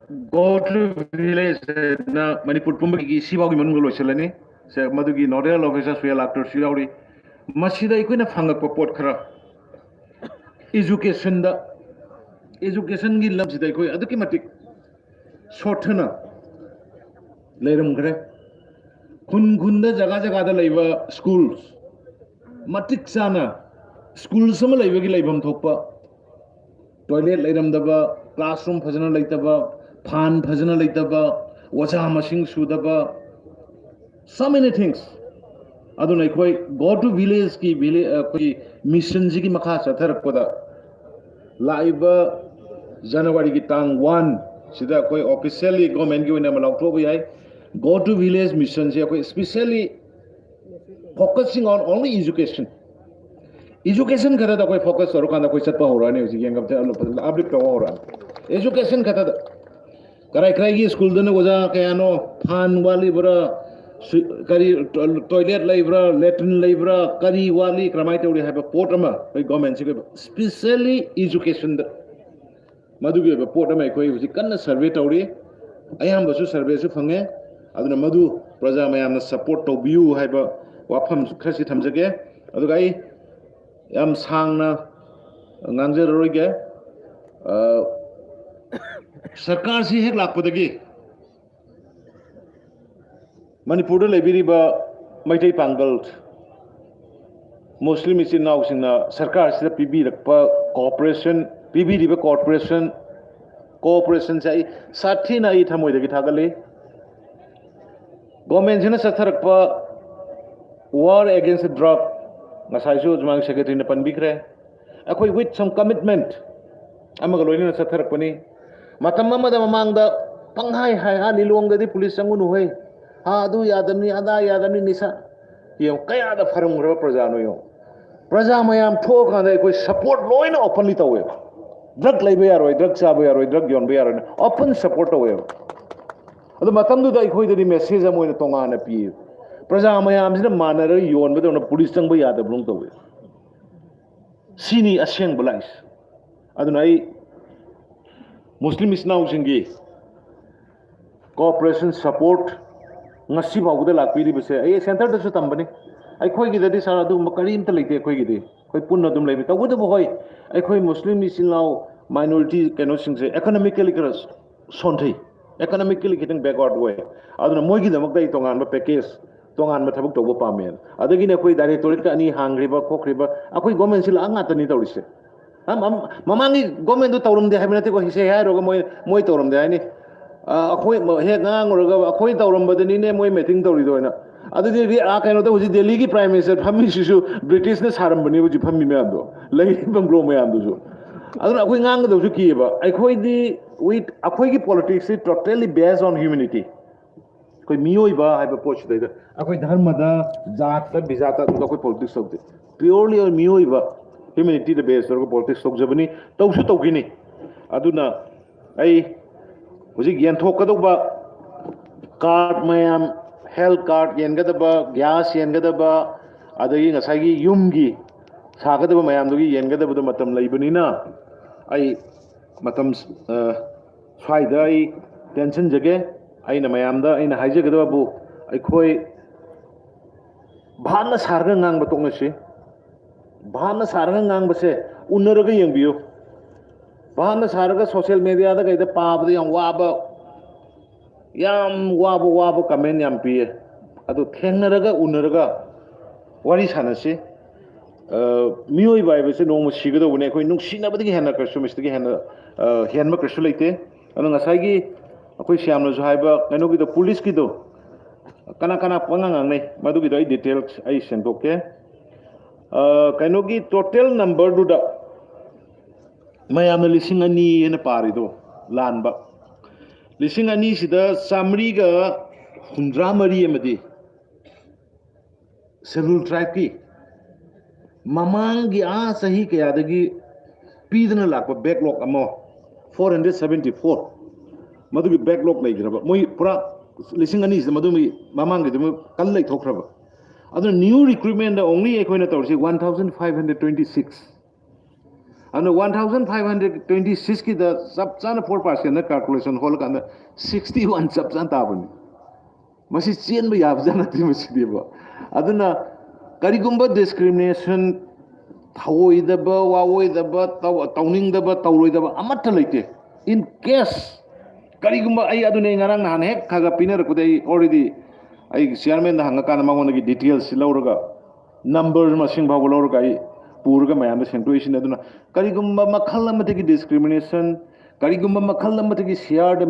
Go to village na Manipur Pumbaki Siva Mungolo Selani, say Madugi Nodel officers will actor Shilauri. Masida Equina Fanga Popot Kra. Education the education gi loves the Equi Adukimatic shortener. Ledum Gre Kunda Jagajaga Lava schools. Matic Sana schools some Lavagi Labam Topa. Toilet Ladam Daba, classroom Fazana Laitaba. Pan Pazana Laitaba, Wacha Machine Sudaba, so many things. Aduna go to village ki village mission ki makha sathar koda live January ki tang 1 sida koi officially government ki wina malang to yai go to village mission se koi especially focusing on only education kata da koi focus aru kana koi chatpa ho raha ne usi yang update to ho raha education kata da Karai school dana goja kayano fan wali bra kari toilet laibra latrine laibra kari wali kramai te have a portama by government specially education madu be portama koi husi kanna survey tawri ayam basu survey su phange aduna madu praja mayam na support to view haiba wafam khasi thamjage adu gai yam sangna ngangje roige सरकार से हेक लापदगी मणिपुर लेबिरिबा मैथै पांगल मुस्लिम इचिन नाउसिंगना सरकार से पिबिरकपा cooperation से साथी ना थमोइदगी थागले government से सथरकपा war against drug ngasaisu jumang secretary na panbikre akhoi with some commitment amaga loina sathrakpani matam amada mamangda panghai hai ha lilongda di police angunu hoi ha adu yadamni nisa yem kaya da farung ro prajano yo praja mayam thok anda koi support loina openly tawe drug laibe yaroi drug chabe yaroi drug yon be yaroi open support tawe adu matam du dai khoi di message amoina tonga na pi praja mayam sina manara yon be dona police tang be yada blong tawe sini asyang balais adu nai Muslim Isnau Singi cooperation support ngasi bawda lakpiri bese ai center da su tambani ai khoi gi dadi sara du makari imta leite khoi gi de khoi punna dum leibi tawu da boy ai khoi Muslim Isnau minority kano sing se economically kras sonthai economically getting backward way aduna moi gi damak dai tongan ba package tongan ma thabuk tawba pamen adagi ne khoi directorate ka ani hangriba khokriba akoi government sil anga tani tawrise mamangi government do tawrum de habina te ko hise ha roga moi tawrum de ani akhoi he ngang roga akhoi tawrum badani ne moi meeting tawri do na adu de a kaino to huji delhi ki prime minister phammi sisu british ne saram bani huji phammi me ando lai bang gro me ando jo adu akhoi ngang do su ki ba akhoi di with akhoi ki politics is totally based on humanity koi miyoi ba ha ba poch de akhoi dharma da jaat da bijata da koi politics sokte purely on miyoi ba humanity the base or politics sok jabani tawsu tawgini aduna ai huji gyan thokadaba card mayam health card yengadaba gas yengadaba adagi ngasagi yumgi sagadaba mayam dugi yengadaba matam laibani na ai matam swaida ai tension jage aina mayam da aina haijagadaba bu ai khoi bhanna sarga ngang batong na si Bahana saranga ngang base unaraga yengbiyo bahana saranga social media da gaida paabda yang waba comment yam piye adu thengnaraga unaraga wari sanase miyoi bai base nong sigado bune khoi nung sinabadi hena karsu mistigi hena henma karsu leite anu ngasai gi akoi siamna jo haiba kanu gi do police gi do kana pangang ngai madu gi do details ai sendoke kainogi total number du da mayamna lising ani ena parido lanba lising ani sida samri ga hundra mari amadi schedule tribe ki mamangi a sahi kaya dagi pidna lakba backlog amo 474 madu gi backlog lai graba moi pura lising ani sida madu mamangi dum kal lai thokraba other new recruitment only 1526 ꯑꯗꯨꯅ 1526ꯀꯤꯗ ꯆꯞ ꯆꯥꯅ 4%ꯅ calculation ꯍꯣꯜꯂꯀꯥꯟꯗ 61 ꯆꯞ ꯆꯥꯅ ꯇꯥꯕꯅꯤ ꯃꯁꯤ ꯆꯦꯟꯕ ꯌꯥꯕꯖꯥꯠ ꯅꯠꯇꯦ ꯃꯁꯤꯗꯤꯕ ꯑꯗꯨꯅ ꯀꯔꯤꯒꯨꯝꯕ ꯗꯤꯁꯀ꯭ꯔꯤꯃꯤꯅꯦꯁꯟ ꯊꯧꯑꯣꯏꯗꯕ ꯋꯥꯑꯣꯏꯗꯕ ꯇꯧꯅꯤꯡꯗꯕ ꯇꯧꯔꯣꯏꯗꯕ ꯑꯃꯠꯇ ꯂꯩꯇꯦ ꯏꯟ ꯀꯦꯁ ꯀꯔꯤꯒꯨꯝꯕ ꯑꯩ ꯑꯗꯨꯅꯦ ꯉꯔꯥꯡ ꯅꯍꯥꯟ ꯍꯦꯛ ꯈꯔ ꯄꯤꯅꯔꯛꯄꯗ ꯑꯩ ꯑꯣꯜꯔꯦꯗꯤ ꯑꯩ ꯆꯤꯌꯔꯃꯦꯟꯗ ꯍꯪꯉꯀꯥꯟꯗ ꯃꯉꯣꯟꯗꯒꯤ ꯗꯤꯇꯦꯜꯁꯤ ꯂꯧꯔꯒ ꯅꯝꯕꯔ ꯃꯁꯤꯡ ꯐꯥꯎꯕ ꯂꯧꯔꯒ ꯑꯩ ꯄꯨꯔꯒ ꯃꯌꯥꯝꯗ ꯁꯦꯡꯗꯣꯛꯏꯁꯤꯅꯤ ꯑꯗꯨꯅ ꯀꯔꯤꯒꯨꯝꯕ ꯃꯈꯜ ꯑꯃꯗꯒꯤ ꯗꯤꯁꯀ꯭ꯔꯤꯃꯤꯅꯦꯁꯟ ꯀꯔꯤꯒꯨꯝꯕ ꯃꯈꯜ ꯑꯃꯗꯒꯤ ꯁꯤꯌꯥꯔꯗ